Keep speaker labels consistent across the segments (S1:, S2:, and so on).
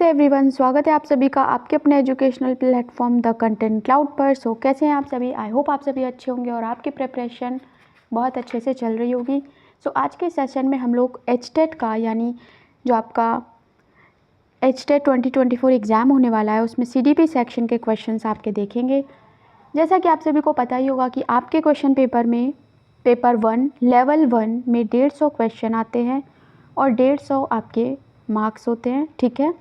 S1: नमस्ते एवरीवन, स्वागत है आप सभी का आपके अपने educational platform the content cloud पर। सो कैसे हैं आप सभी? आई होप आप सभी अच्छे होंगे और आपकी प्रिपरेशन बहुत अच्छे से चल रही होगी। सो आज के सेशन में हम लोग एचटेट का यानी जो आपका एचटेट 2024 एग्ज़ाम होने वाला है उसमें सीडीपी सेक्शन के क्वेश्चंस आपके देखेंगे। जैसा कि आप सभी को पता ही होगा कि आपके क्वेश्चन पेपर में पेपर 1 लेवल 1 में 150 क्वेश्चन आते हैं और 150 आपके मार्क्स होते हैं, ठीक है।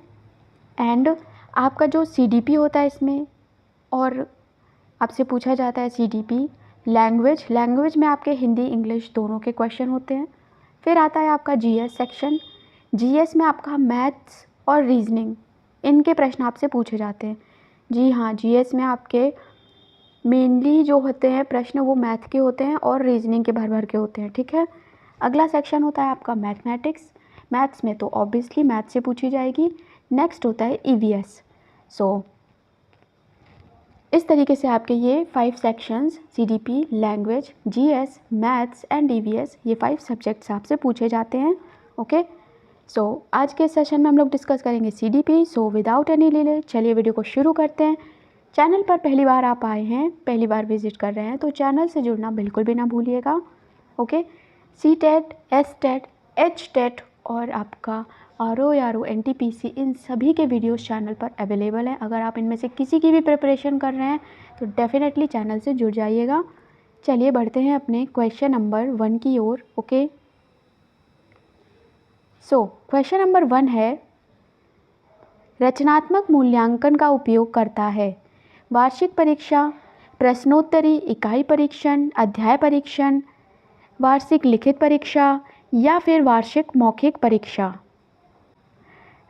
S1: एंड आपका जो सीडीपी होता है इसमें, और आपसे पूछा जाता है सीडीपी लैंग्वेज में आपके हिंदी इंग्लिश दोनों के क्वेश्चन होते हैं। फिर आता है आपका जीएस सेक्शन। जीएस में आपका मैथ्स और रीजनिंग इनके प्रश्न आपसे पूछे जाते हैं। जी हाँ, जीएस में आपके मेनली जो होते हैं प्रश्न वो मैथ के होते हैं और रीजनिंग के भर भर के होते हैं, ठीक है। अगला सेक्शन होता है आपका मैथमेटिक्स। मैथ्स में तो ऑब्वियसली मैथ से पूछी जाएगी। नेक्स्ट होता है ईवीएस। सो इस तरीके से आपके ये 5 sections CDP, language, GS, maths and EVS ये 5 सब्जेक्ट्स आपसे पूछे जाते हैं। ओके, सो आज के सेशन में हम लोग डिस्कस करेंगे CDP. So without any delay चलिए वीडियो को शुरू करते हैं। चैनल पर पहली बार आप आए हैं, पहली बार विजिट कर रहे हैं तो चैनल से जुड़ना बिल्कुल भी ना भूलिएगा। ओके, सीटेट, एसटेट, एचटेट और आपका आरओ एनटीपीसी इन सभी के वीडियोस चैनल पर अवेलेबल हैं। अगर आप इनमें से किसी की भी प्रिपरेशन कर रहे हैं तो डेफिनेटली चैनल से जुड़ जाइएगा। चलिए बढ़ते हैं अपने क्वेश्चन नंबर 1 की ओर। ओके, सो क्वेश्चन नंबर 1 है, रचनात्मक मूल्यांकन का उपयोग करता है वार्षिक परीक्षा, प्रश्नोत्तरी, इकाई परीक्षण, अध्याय परीक्षण, वार्षिक लिखित परीक्षा या फिर वार्षिक मौखिक परीक्षा।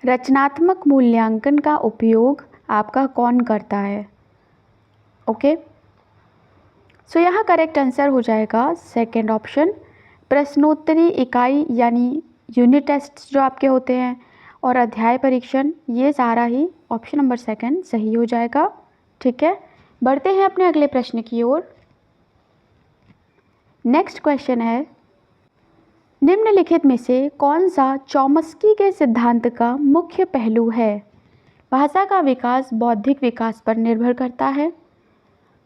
S1: रचनात्मक मूल्यांकन का उपयोग आपका कौन करता है? ओके, सो यहाँ करेक्ट आंसर हो जाएगा सेकंड ऑप्शन, प्रश्नोत्तरी, इकाई यानी यूनिट टेस्ट जो आपके होते हैं और अध्याय परीक्षण, ये सारा ही ऑप्शन नंबर सेकंड सही हो जाएगा, ठीक है। बढ़ते हैं अपने अगले प्रश्न की ओर। नेक्स्ट क्वेश्चन है, निम्नलिखित में से कौन सा चॉम्स्की के सिद्धांत का मुख्य पहलू है? भाषा का विकास बौद्धिक विकास पर निर्भर करता है।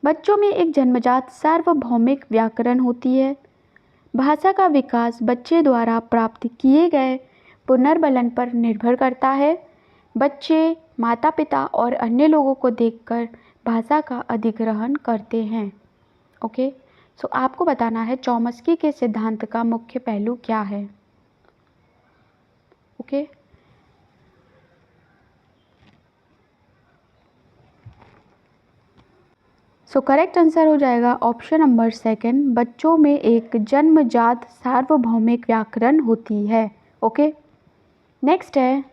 S1: बच्चों में एक जन्मजात सार्वभौमिक व्याकरण होती है। भाषा का विकास बच्चे द्वारा प्राप्त किए गए पुनर्बलन पर निर्भर करता है। बच्चे माता पिता और अन्य लोगों को देखकर भाषा का अधिग्रहण करते हैं। ओके, सो आपको बताना है चॉम्स्की के सिद्धांत का मुख्य पहलू क्या है। ओके, सो करेक्ट आंसर हो जाएगा ऑप्शन नंबर सेकंड, बच्चों में एक जन्मजात सार्वभौमिक व्याकरण होती है। ओके, नेक्स्ट है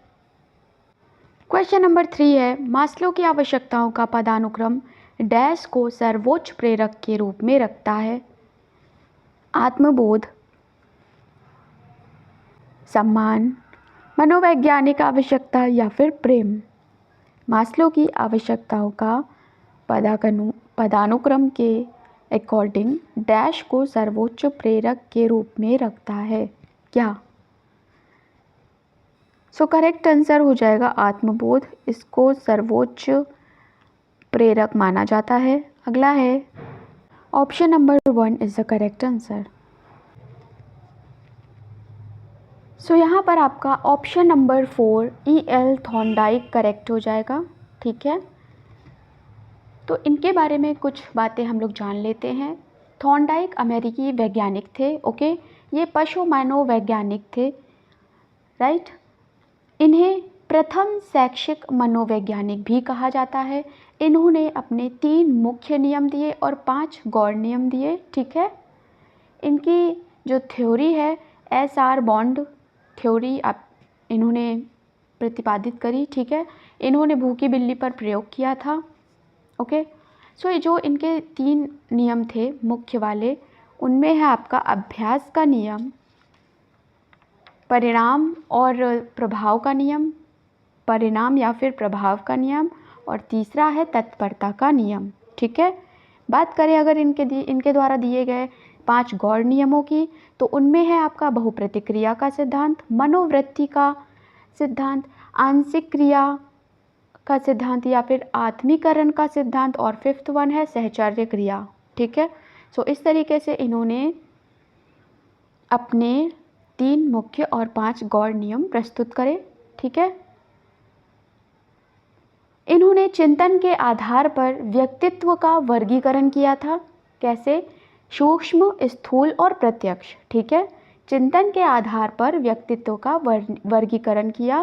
S1: क्वेश्चन नंबर 3 है, मास्लो की आवश्यकताओं का पदानुक्रम डैश को सर्वोच्च प्रेरक के रूप में रखता है? आत्मबोध, सम्मान, मनोवैज्ञानिक आवश्यकता या फिर प्रेम। मास्लो की आवश्यकताओं का पदानुक्रम के अकॉर्डिंग डैश को सर्वोच्च प्रेरक के रूप में रखता है क्या? सो करेक्ट आंसर हो जाएगा आत्मबोध, इसको सर्वोच्च प्रेरक माना जाता है। अगला है option number 1 is the correct answer. So यहाँ पर आपका option number 4 E.L. Thorndike correct हो जाएगा, ठीक है। तो इनके बारे में कुछ बातें हम लोग जान लेते हैं। थॉर्नडाइक अमेरिकी वैज्ञानिक थे। ओके, ये पशु मनोवैज्ञानिक थे, राइट। इन्हें प्रथम शैक्षिक मनोवैज्ञानिक भी कहा जाता है। इन्होंने अपने 3 मुख्य नियम दिए और 5 गौण नियम दिए, ठीक है। इनकी जो थ्योरी है SR बॉन्ड थ्योरी इन्होंने प्रतिपादित करी, ठीक है। इन्होंने भूखी बिल्ली पर प्रयोग किया था। ओके, सो ये जो इनके 3 नियम थे मुख्य वाले, उनमें है आपका अभ्यास का नियम, परिणाम और प्रभाव का नियम, परिणाम या फिर प्रभाव का नियम, और तीसरा है तत्परता का नियम, ठीक है। बात करें अगर इनके द्वारा दिए गए 5 गौण नियमों की, तो उनमें है आपका बहुप्रतिक्रिया का सिद्धांत, मनोवृत्ति का सिद्धांत, आंशिक क्रिया, का सिद्धांत या फिर आत्मीकरण का सिद्धांत, और फिफ्थ वन है सहचर्य क्रिया। ठीक है, सो इस तरीके से इन्होंने अपने 3 मुख्य और 5 गौण नियम प्रस्तुत करे। ठीक है, इन्होंने चिंतन के आधार पर व्यक्तित्व का वर्गीकरण किया था। कैसे? सूक्ष्म, स्थूल और प्रत्यक्ष। ठीक है, चिंतन के आधार पर व्यक्तित्व का वर्गीकरण किया।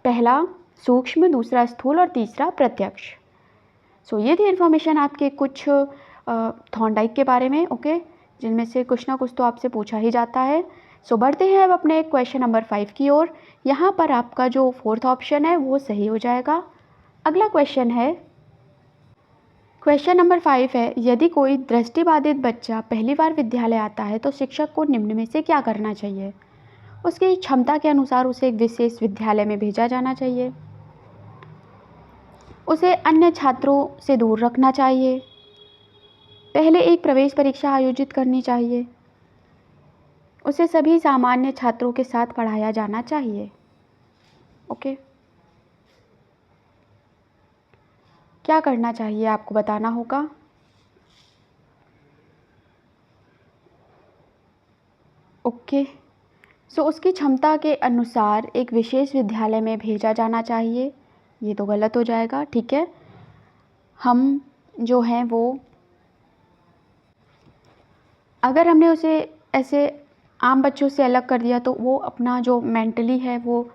S1: पहला सूक्ष्म, दूसरा स्थूल और तीसरा प्रत्यक्ष। सो ये थी इन्फॉर्मेशन आपके कुछ थॉर्नडाइक के बारे में। ओके, जिनमें से कुछ ना कुछ तो आपसे पूछा ही जाता है। सो बढ़ते हैं अब अपने क्वेश्चन नंबर 5 की ओर। यहाँ पर आपका जो 4th ऑप्शन है वो सही हो जाएगा। अगला क्वेश्चन है, क्वेश्चन नंबर 5 है, यदि कोई दृष्टिबाधित बच्चा पहली बार विद्यालय आता है तो शिक्षक को निम्न में से क्या करना चाहिए? उसकी क्षमता के अनुसार उसे एक विशेष विद्यालय में भेजा जाना चाहिए, उसे अन्य छात्रों से दूर रखना चाहिए, पहले एक प्रवेश परीक्षा आयोजित करनी चाहिए, उसे सभी सामान्य छात्रों के साथ पढ़ाया जाना चाहिए। ओके, क्या करना चाहिए आपको बताना होगा। ओके, सो उसकी क्षमता के अनुसार एक विशेष विद्यालय में भेजा जाना चाहिए, ये तो गलत हो जाएगा। ठीक है, हम जो हैं वो, अगर हमने उसे ऐसे आम बच्चों से अलग कर दिया तो वो अपना जो मेंटली है वो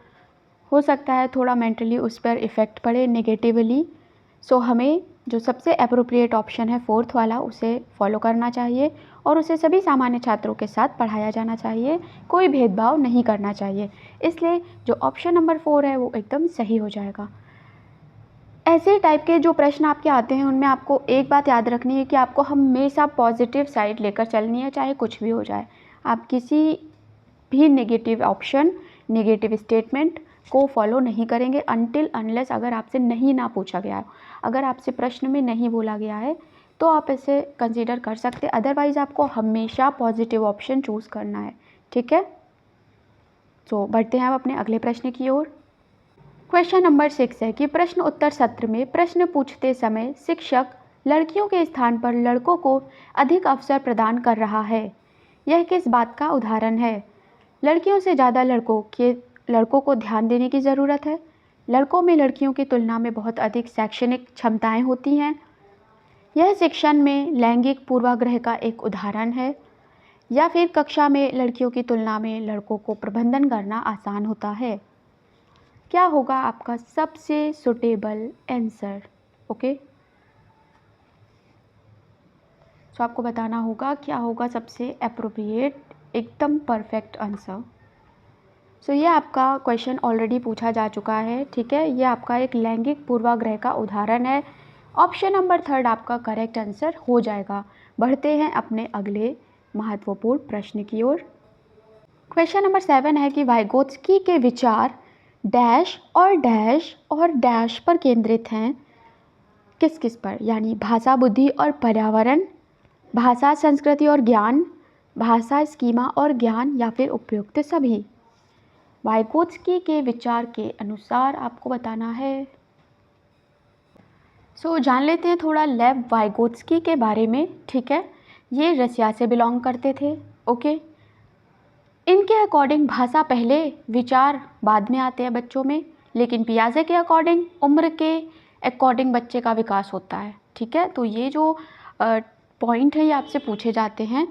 S1: हो सकता है थोड़ा मेंटली उस पर इफ़ेक्ट पड़े नेगेटिवली। सो हमें जो सबसे अप्रोप्रिएट ऑप्शन है 4th वाला, उसे फॉलो करना चाहिए और उसे सभी सामान्य छात्रों के साथ पढ़ाया जाना चाहिए, कोई भेदभाव नहीं करना चाहिए। इसलिए जो ऑप्शन नंबर 4 है वो एकदम सही हो जाएगा। ऐसे टाइप के जो प्रश्न आपके आते हैं उनमें आपको एक बात याद रखनी है कि आपको हमेशा पॉजिटिव साइड लेकर चलनी है, चाहे कुछ भी हो जाए। आप किसी भी नेगेटिव ऑप्शन, नेगेटिव स्टेटमेंट को फॉलो नहीं करेंगे अनटिल अनलेस अगर आपसे नहीं ना पूछा गया है। अगर आपसे प्रश्न में नहीं बोला गया है तो आप इसे कंसीडर कर सकते, अदरवाइज़ आपको हमेशा पॉजिटिव ऑप्शन चूज़ करना है। ठीक है, तो बढ़ते हैं अब अपने अगले प्रश्न की ओर। क्वेश्चन नंबर 6 है कि प्रश्न उत्तर सत्र में प्रश्न पूछते समय शिक्षक लड़कियों के स्थान पर लड़कों को अधिक अवसर प्रदान कर रहा है, यह किस बात का उदाहरण है? लड़कियों से ज़्यादा लड़कों को ध्यान देने की ज़रूरत है, लड़कों में लड़कियों की तुलना में बहुत अधिक शैक्षणिक क्षमताएं होती हैं, यह शिक्षण में लैंगिक पूर्वाग्रह का एक उदाहरण है, या फिर कक्षा में लड़कियों की तुलना में लड़कों को प्रबंधन करना आसान होता है? क्या होगा आपका सबसे सुटेबल आंसर? ओके, सो आपको बताना होगा क्या होगा सबसे अप्रोप्रिएट एकदम परफेक्ट आंसर। सो ये आपका क्वेश्चन ऑलरेडी पूछा जा चुका है। ठीक है, ये आपका एक लैंगिक पूर्वाग्रह का उदाहरण है। ऑप्शन नंबर 3 आपका करेक्ट आंसर हो जाएगा। बढ़ते हैं अपने अगले महत्वपूर्ण प्रश्न की ओर। क्वेश्चन नंबर 7 है कि वाइगोत्स्की के विचार डैश और डैश पर केंद्रित हैं, किस किस पर? यानी भाषा, बुद्धि और पर्यावरण, भाषा, संस्कृति और ज्ञान, भाषा, स्कीमा और ज्ञान, या फिर उपयुक्त सभी। वाइगोत्स्की के विचार के अनुसार आपको बताना है। सो जान लेते हैं थोड़ा लेव वाइगोत्स्की के बारे में। ठीक है, ये रसिया से बिलोंग करते थे। ओके, इनके अकॉर्डिंग भाषा पहले, विचार बाद में आते हैं बच्चों में, लेकिन पियाजे के अकॉर्डिंग उम्र के अकॉर्डिंग बच्चे का विकास होता है। ठीक है, तो ये जो पॉइंट है ये आपसे पूछे जाते हैं।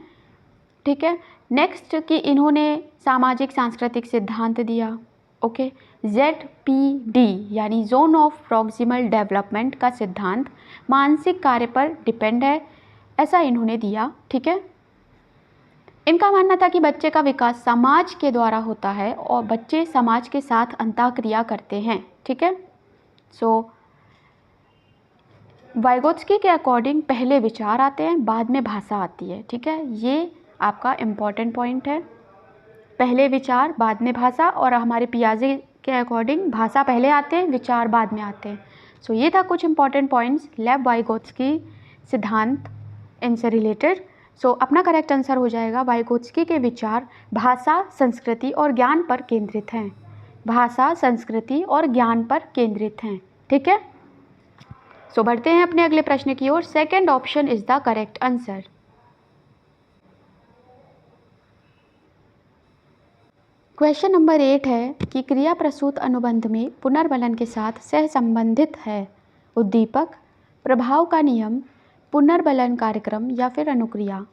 S1: ठीक है, नेक्स्ट कि इन्होंने सामाजिक सांस्कृतिक सिद्धांत दिया। ओके, ZPD यानी जोन ऑफ प्रॉक्सिमल डेवलपमेंट का सिद्धांत मानसिक कार्य पर डिपेंड है, ऐसा इन्होंने दिया। ठीक है, इनका मानना था कि बच्चे का विकास समाज के द्वारा होता है और बच्चे समाज के साथ अंतःक्रिया करते हैं। ठीक है, सो वाइगोत्स्की के अकॉर्डिंग पहले विचार आते हैं, बाद में भाषा आती है। ठीक है, ये आपका इम्पॉर्टेंट पॉइंट है, पहले विचार बाद में भाषा, और हमारे पियाजे के अकॉर्डिंग भाषा पहले आते हैं, विचार बाद में आते हैं। सो ये था कुछ इंपॉर्टेंट पॉइंट्स लेव वाइगोत्स्की सिद्धांत इनसे रिलेटेड। सो अपना करेक्ट आंसर हो जाएगा वाइगोत्स्की के विचार भाषा, संस्कृति और ज्ञान पर केंद्रित हैं, भाषा, संस्कृति और ज्ञान पर केंद्रित हैं। ठीक है। सो बढ़ते हैं अपने अगले प्रश्न की ओर। Second option is the correct answer. Question number 8 है कि क्रिया प्रसूत अनुबंध में पुनर्बलन के साथ सह संबंधित है उद्दीपक, प्रभाव का नियम, पुनर्बलन कार्यक्रम या फिर अनुक्रिया।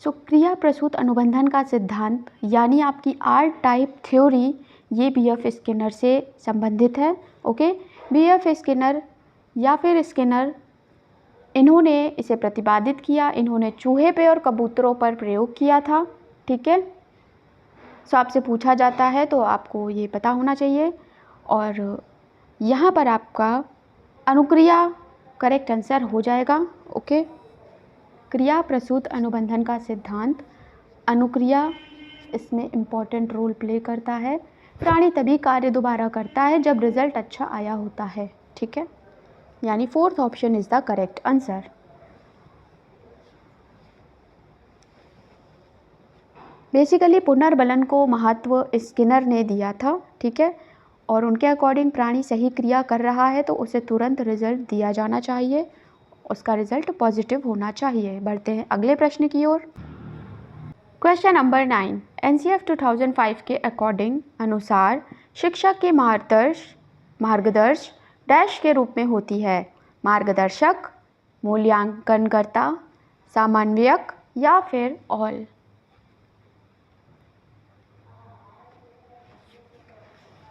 S1: सो क्रिया प्रसूत अनुबंधन का सिद्धांत यानी आपकी आर टाइप थ्योरी ये बीएफ स्किनर से संबंधित है। ओके, बीएफ स्किनर या फिर स्किनर इन्होंने इसे प्रतिपादित किया, इन्होंने चूहे पे और कबूतरों पर प्रयोग किया था। ठीक है, सो आपसे पूछा जाता है तो आपको ये पता होना चाहिए। और यहाँ पर आपका अनुक्रिया करेक्ट आंसर हो जाएगा। ओके, क्रिया प्रसूत अनुबंधन का सिद्धांत, अनुक्रिया इसमें इम्पॉर्टेंट रोल प्ले करता है। प्राणी तभी कार्य दोबारा करता है जब रिजल्ट अच्छा आया होता है। ठीक है, यानी fourth option is the correct answer. Basically पुनर्बलन को महत्व स्किनर ने दिया था। ठीक है, और उनके अकॉर्डिंग प्राणी सही क्रिया कर रहा है तो उसे तुरंत रिजल्ट दिया जाना चाहिए, उसका रिजल्ट पॉजिटिव होना चाहिए। बढ़ते हैं अगले प्रश्न की ओर। क्वेश्चन नंबर 9, एनसीएफ 2005 के अकॉर्डिंग अनुसार शिक्षक के मार्गदर्श डैश के रूप में होती है। मार्गदर्शक, मूल्यांकनकर्ता, समन्वयक या फिर ऑल।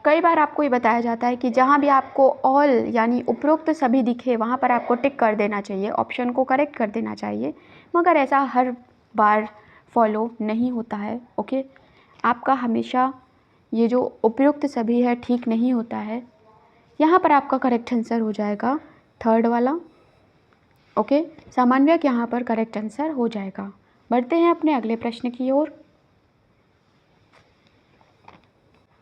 S1: कई बार आपको ये बताया जाता है कि जहाँ भी आपको ऑल यानी उपरोक्त सभी दिखे वहाँ पर आपको टिक कर देना चाहिए, ऑप्शन को करेक्ट कर देना चाहिए, मगर ऐसा हर बार फॉलो नहीं होता है। ओके, आपका हमेशा ये जो उपयुक्त सभी है ठीक नहीं होता है। यहाँ पर आपका करेक्ट आंसर हो जाएगा थर्ड वाला। ओके, समन्वयक यहाँ पर करेक्ट आंसर हो जाएगा। बढ़ते हैं अपने अगले प्रश्न की ओर।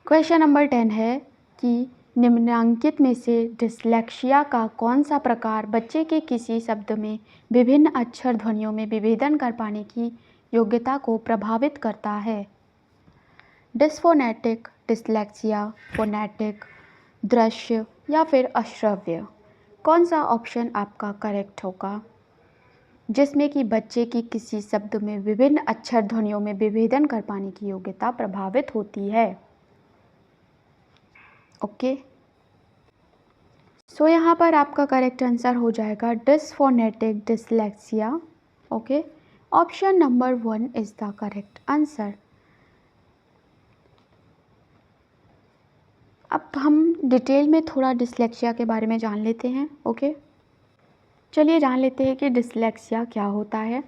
S1: क्वेश्चन नंबर 10 है कि निम्नलिखित में से डिस्लेक्सिया का कौन सा प्रकार बच्चे के किसी शब्द में विभिन्न अक्षर ध्वनियों में विभेदन कर पाने की योग्यता को प्रभावित करता है। डिस्फोनेटिक डिस्लेक्सिया, फोनेटिक, दृश्य या फिर अश्रव्य। कौन सा ऑप्शन आपका करेक्ट होगा जिसमें कि बच्चे की किसी शब्द में विभिन्न अक्षर ध्वनियों में विभेदन कर पाने की योग्यता प्रभावित होती है। ओके, सो यहाँ पर आपका करेक्ट आंसर हो जाएगा dysphonetic dyslexia. Okay, option number 1 is the correct answer. अब हम डिटेल में थोड़ा डिस्लेक्सिया के बारे में जान लेते हैं। ओके, चलिए जान लेते हैं कि डिस्लेक्सिया क्या होता है।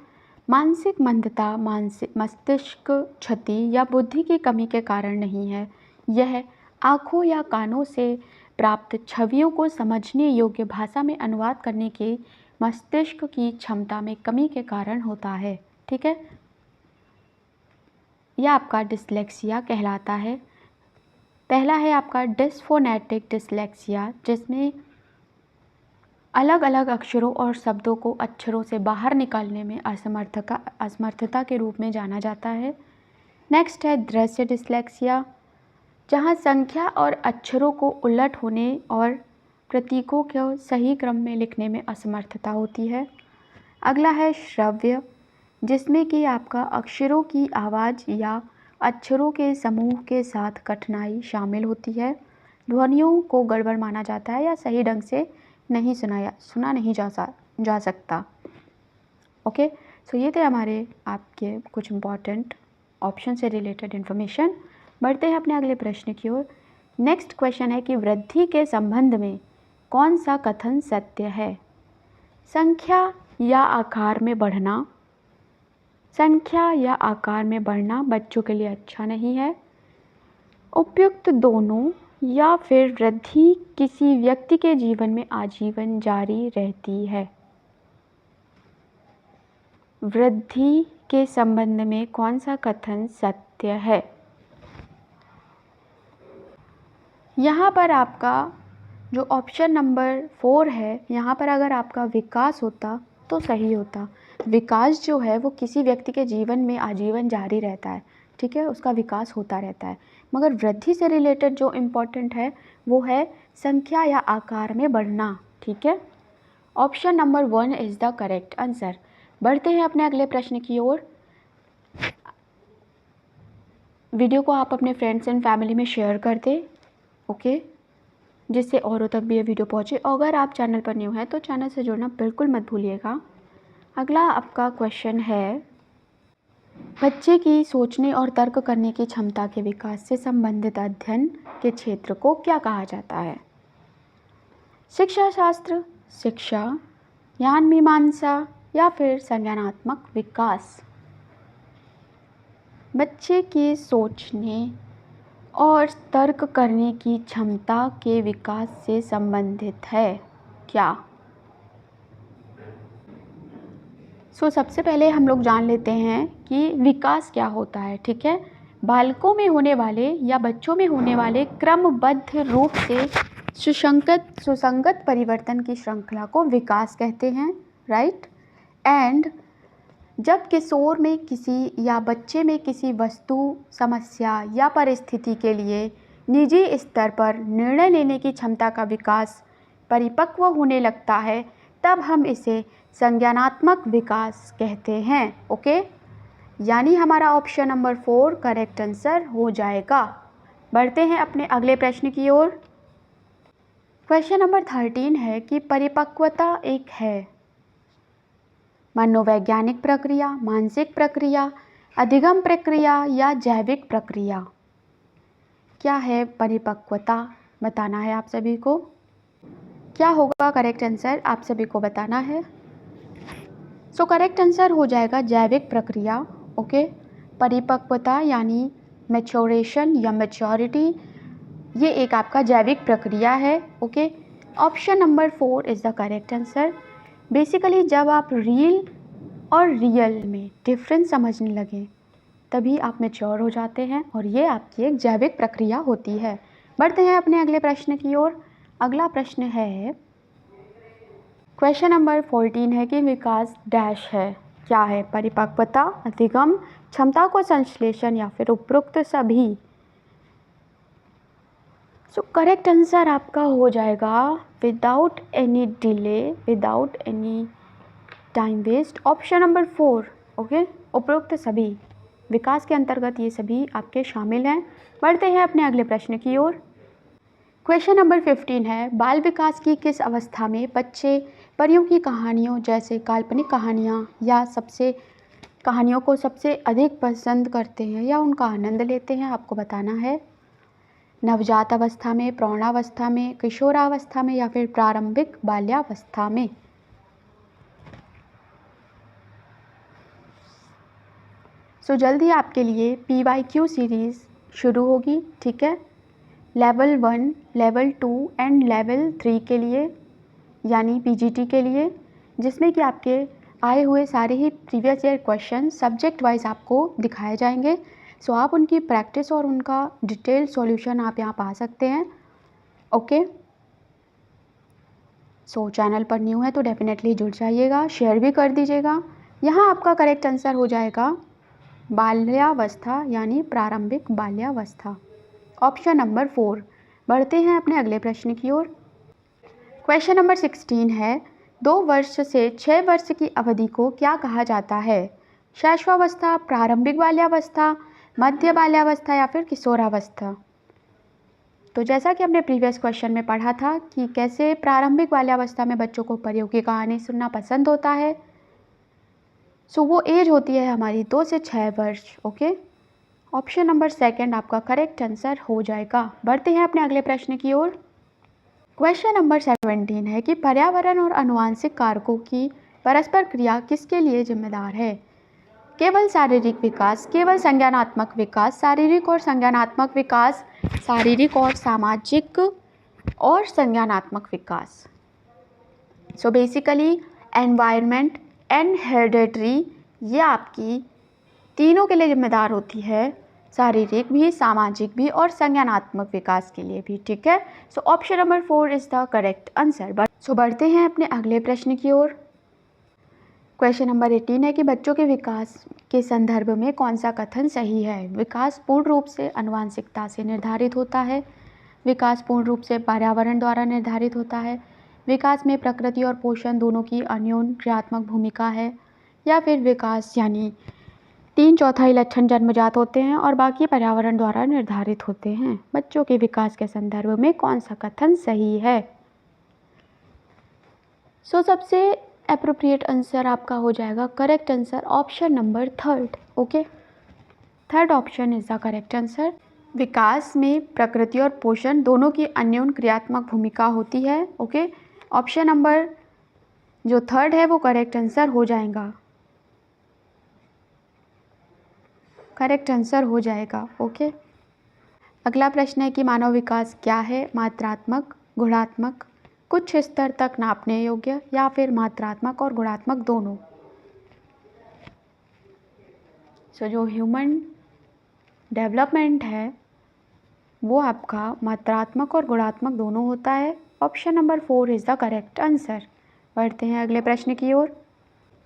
S1: मानसिक मंदता मस्तिष्क क्षति या बुद्धि की कमी के कारण नहीं है। यह आँखों या कानों से प्राप्त छवियों को समझने योग्य भाषा में अनुवाद करने के मस्तिष्क की क्षमता में कमी के कारण होता है। ठीक है, यह आपका डिस्लेक्सिया कहलाता है। पहला है आपका डिस्फोनेटिक डिस्लेक्सिया, जिसमें अलग अलग अक्षरों और शब्दों को अक्षरों से बाहर निकालने में असमर्थता के रूप में जाना जाता है। नेक्स्ट है दृश्य डिस्लेक्सिया, जहाँ संख्या और अक्षरों को उलट होने और प्रतीकों को सही क्रम में लिखने में असमर्थता होती है। अगला है श्रव्य, जिसमें कि आपका अक्षरों की आवाज़ या अक्षरों के समूह के साथ कठिनाई शामिल होती है। ध्वनियों को गड़बड़ माना जाता है या सही ढंग से नहीं सुना नहीं जा सकता। ओके, सो ये थे हमारे आपके कुछ इम्पॉर्टेंट ऑप्शन से रिलेटेड इन्फॉर्मेशन। बढ़ते हैं अपने अगले प्रश्न की ओर। नेक्स्ट क्वेश्चन है कि वृद्धि के संबंध में कौन सा कथन सत्य है। संख्या या आकार में बढ़ना। संख्या या आकार में बढ़ना बच्चों के लिए अच्छा नहीं है। उपयुक्त दोनों या फिर वृद्धि किसी व्यक्ति के जीवन में आजीवन जारी रहती है। वृद्धि के संबंध में कौन सा कथन सत्य है। यहाँ पर आपका जो ऑप्शन नंबर 4 है, यहाँ पर अगर आपका विकास होता तो सही होता। विकास जो है वो किसी व्यक्ति के जीवन में आजीवन जारी रहता है। ठीक है, उसका विकास होता रहता है। मगर वृद्धि से रिलेटेड जो इम्पोर्टेंट है वो है संख्या या आकार में बढ़ना, ठीक है। Option number 1 is the correct answer. बढ़ते हैं अपने अगले प्रश्न की ओर। वीडियो को आप अपने फ्रेंड्स एंड फैमिली में शेयर कर दें, ओके, जिससे औरों तक भी ये वीडियो पहुँचे। अगर आप चैनल पर न्यू हैं तो चैनल से जुड़ना बिल्कुल मत भूलिएगा। अगला आपका क्वेश्चन है, बच्चे की सोचने और तर्क करने की क्षमता के विकास से संबंधित अध्ययन के क्षेत्र को क्या कहा जाता है? शिक्षा शास्त्र, शिक्षा, ज्ञान मीमांसा या फिर संज्ञानात्मक विकास? बच्चे के सोचने और तर्क करने की क्षमता के विकास से संबंधित है क्या? सबसे पहले हम लोग जान लेते हैं कि विकास क्या होता है, ठीक है। बालकों में होने वाले या बच्चों में होने वाले क्रमबद्ध रूप से सुसंगत परिवर्तन की श्रृंखला को विकास कहते हैं, राइट। एंड जब किशोर में किसी या बच्चे में किसी वस्तु, समस्या या परिस्थिति के लिए निजी स्तर पर निर्णय लेने की क्षमता का विकास परिपक्व होने लगता है, तब हम इसे संज्ञानात्मक विकास कहते हैं, ओके। यानी हमारा ऑप्शन नंबर 4 करेक्ट आंसर हो जाएगा। बढ़ते हैं अपने अगले प्रश्न की ओर। क्वेश्चन नंबर 13 है कि परिपक्वता एक है मनोवैज्ञानिक प्रक्रिया, मानसिक प्रक्रिया, अधिगम प्रक्रिया या जैविक प्रक्रिया? क्या है परिपक्वता, बताना है आप सभी को। क्या होगा करेक्ट आंसर, आप सभी को बताना है। करेक्ट आंसर हो जाएगा जैविक प्रक्रिया, ओके। परिपक्वता यानी मैच्योरेशन या मैच्योरिटी, ये एक आपका जैविक प्रक्रिया है, okay. Option number 4 is the correct answer. Basically जब आप रील और रियल में डिफरेंस समझने लगें तभी आप मैच्योर हो जाते हैं और ये आपकी एक जैविक प्रक्रिया होती है। बढ़ते हैं अपने अगले प्रश्न की ओर। अगला प्रश्न है, क्वेश्चन नंबर 14 है कि विकास डैश है। क्या है? परिपक्वता, अधिगम, क्षमता को संश्लेषण या फिर उपरोक्त सभी? करेक्ट आंसर आपका हो जाएगा without any delay, without any time waste, option number 4, okay. उपरोक्त सभी विकास के अंतर्गत ये सभी आपके शामिल हैं। बढ़ते हैं अपने अगले प्रश्न की ओर। क्वेश्चन नंबर 15 है, बाल विकास की किस अवस्था में बच्चे परियों की कहानियों जैसे काल्पनिक कहानियाँ या कहानियों को सबसे अधिक पसंद करते हैं या उनका आनंद लेते हैं? आपको बताना है। नवजात अवस्था में, प्रौढ़ावस्था में, किशोरावस्था में या फिर प्रारंभिक बाल्यावस्था में? जल्दी आपके लिए PYQ सीरीज़ शुरू होगी, ठीक है। लेवल 1, लेवल 2 एंड लेवल 3 के लिए, यानी PGT के लिए, जिसमें कि आपके आए हुए सारे ही previous year question subject wise आपको दिखाए जाएंगे। आप उनकी प्रैक्टिस और उनका डिटेल सॉल्यूशन आप यहाँ पा सकते हैं, ओके। चैनल पर न्यू है तो डेफिनेटली जुड़ जाइएगा, शेयर भी कर दीजिएगा। यहाँ आपका करेक्ट आंसर हो जाएगा बाल्यावस्था यानी प्रारंभिक बाल्यावस्था, ऑप्शन नंबर 4। बढ़ते हैं अपने अगले प्रश्न की ओर। क्वेश्चन नंबर 16 है, 2 वर्ष से 6 वर्ष की अवधि को क्या कहा जाता है? शैशवावस्था, प्रारंभिक बाल्यावस्था, मध्य बाल्यावस्था या फिर किशोरावस्था? जैसा कि हमने प्रीवियस क्वेश्चन में पढ़ा था कि कैसे प्रारंभिक बाल्यावस्था में बच्चों को परियों की कहानी सुनना पसंद होता है। वो एज होती है हमारी 2 से 6 वर्ष, ओके। ऑप्शन नंबर 2 आपका करेक्ट आंसर हो जाएगा। बढ़ते हैं अपने अगले प्रश्न की ओर। क्वेश्चन नंबर 17 है कि पर्यावरण और आनुवंशिक कारकों की परस्पर क्रिया किसके लिए जिम्मेदार है? केवल शारीरिक विकास, केवल संज्ञानात्मक विकास, शारीरिक और संज्ञानात्मक विकास, शारीरिक और सामाजिक और संज्ञानात्मक विकास? बेसिकली एनवायरनमेंट एंड हेरिडिटरी, ये आपकी तीनों के लिए जिम्मेदार होती है, शारीरिक भी, सामाजिक भी और संज्ञानात्मक विकास के लिए भी, ठीक है। Option number 4 is the correct answer. बढ़ते हैं अपने अगले प्रश्न की ओर। क्वेश्चन नंबर 18 है कि बच्चों के विकास के संदर्भ में कौन सा कथन सही है। विकास पूर्ण रूप से आनुवंशिकता से निर्धारित होता है, विकास पूर्ण रूप से पर्यावरण द्वारा निर्धारित होता है, विकास में प्रकृति और पोषण दोनों की अन्योन्य क्रियात्मक भूमिका है, या फिर विकास यानी 3/4 लक्षण जन्मजात होते हैं और बाकी पर्यावरण द्वारा निर्धारित होते हैं। बच्चों के विकास के संदर्भ में कौन सा कथन सही है। सबसे एप्रोप्रिएट आंसर आपका हो जाएगा correct answer option number 3rd। Okay, 3rd option is the correct answer. विकास में प्रकृति और पोषण दोनों की अन्योन्य क्रियात्मक भूमिका होती है। ओके, ऑप्शन नंबर जो 3rd है वो करेक्ट आंसर हो जाएगा, करेक्ट आंसर हो जाएगा। ओके, अगला प्रश्न है कि मानव विकास क्या है। मात्रात्मक, गुणात्मक, कुछ स्तर तक नापने योग्य, या फिर मात्रात्मक और गुणात्मक दोनों। जो ह्यूमन डेवलपमेंट है वो आपका मात्रात्मक और गुणात्मक दोनों होता है। Option number 4 is the correct answer. बढ़ते हैं अगले प्रश्न की ओर।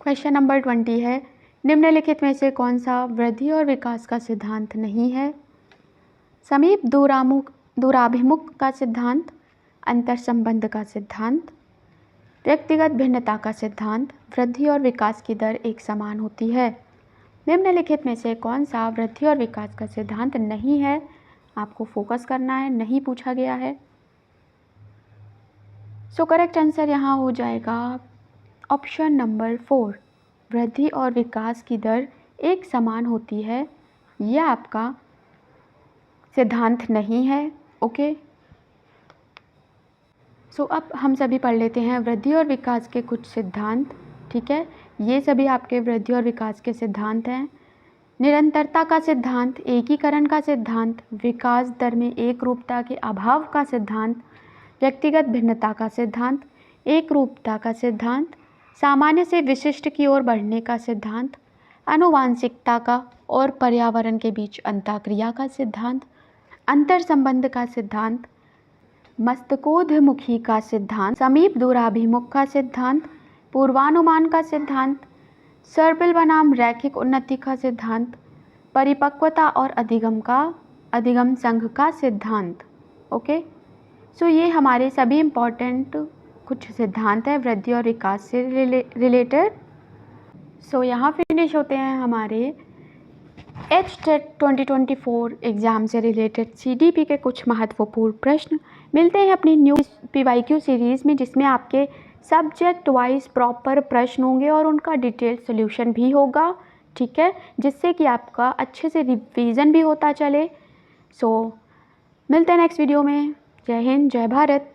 S1: क्वेश्चन नंबर 20 है, निम्नलिखित में से कौन सा वृद्धि और विकास का सिद्धांत नहीं है। समीप दूराभिमुख का सिद्धांत, अंतर संबंध का सिद्धांत, व्यक्तिगत भिन्नता का सिद्धांत, वृद्धि और विकास की दर एक समान होती है। निम्नलिखित में से कौन सा वृद्धि और विकास का सिद्धांत नहीं है। आपको फोकस करना है, नहीं पूछा गया है। करेक्ट आंसर यहाँ हो जाएगा ऑप्शन नंबर 4, वृद्धि और विकास की दर एक समान होती है। यह आपका सिद्धांत नहीं है। ओके, अब हम सभी पढ़ लेते हैं वृद्धि और विकास के कुछ सिद्धांत। ठीक है, ये सभी आपके वृद्धि और विकास के सिद्धांत हैं। निरंतरता का सिद्धांत, एकीकरण का सिद्धांत, विकास दर में एक रूपता के अभाव का सिद्धांत, व्यक्तिगत भिन्नता का सिद्धांत, एक रूपता का सिद्धांत, सामान्य से विशिष्ट की ओर बढ़ने का सिद्धांत, आनुवांशिकता का और पर्यावरण के बीच अंतःक्रिया का सिद्धांत, अंतर संबंध का सिद्धांत, मस्तकोद्मुखी का सिद्धांत, समीप दूराभिमुख का सिद्धांत, पूर्वानुमान का सिद्धांत, सर्पिल बनाम रैखिक उन्नति का सिद्धांत, परिपक्वता और अधिगम संघ का सिद्धांत। ओके, ये हमारे सभी इम्पॉर्टेंट कुछ सिद्धांत हैं वृद्धि और विकास से रिलेटेड। यहाँ फिनिश होते हैं हमारे HTET 2024 एग्ज़ाम से रिलेटेड CDP के कुछ महत्वपूर्ण प्रश्न। मिलते हैं अपनी न्यू PYQ सीरीज़ में, जिसमें आपके सब्जेक्ट वाइज प्रॉपर प्रश्न होंगे और उनका डिटेल सॉल्यूशन भी होगा। ठीक है, जिससे कि आपका अच्छे से रिवीजन भी होता चले। मिलते हैं नेक्स्ट वीडियो में। जय हिंद, जय भारत।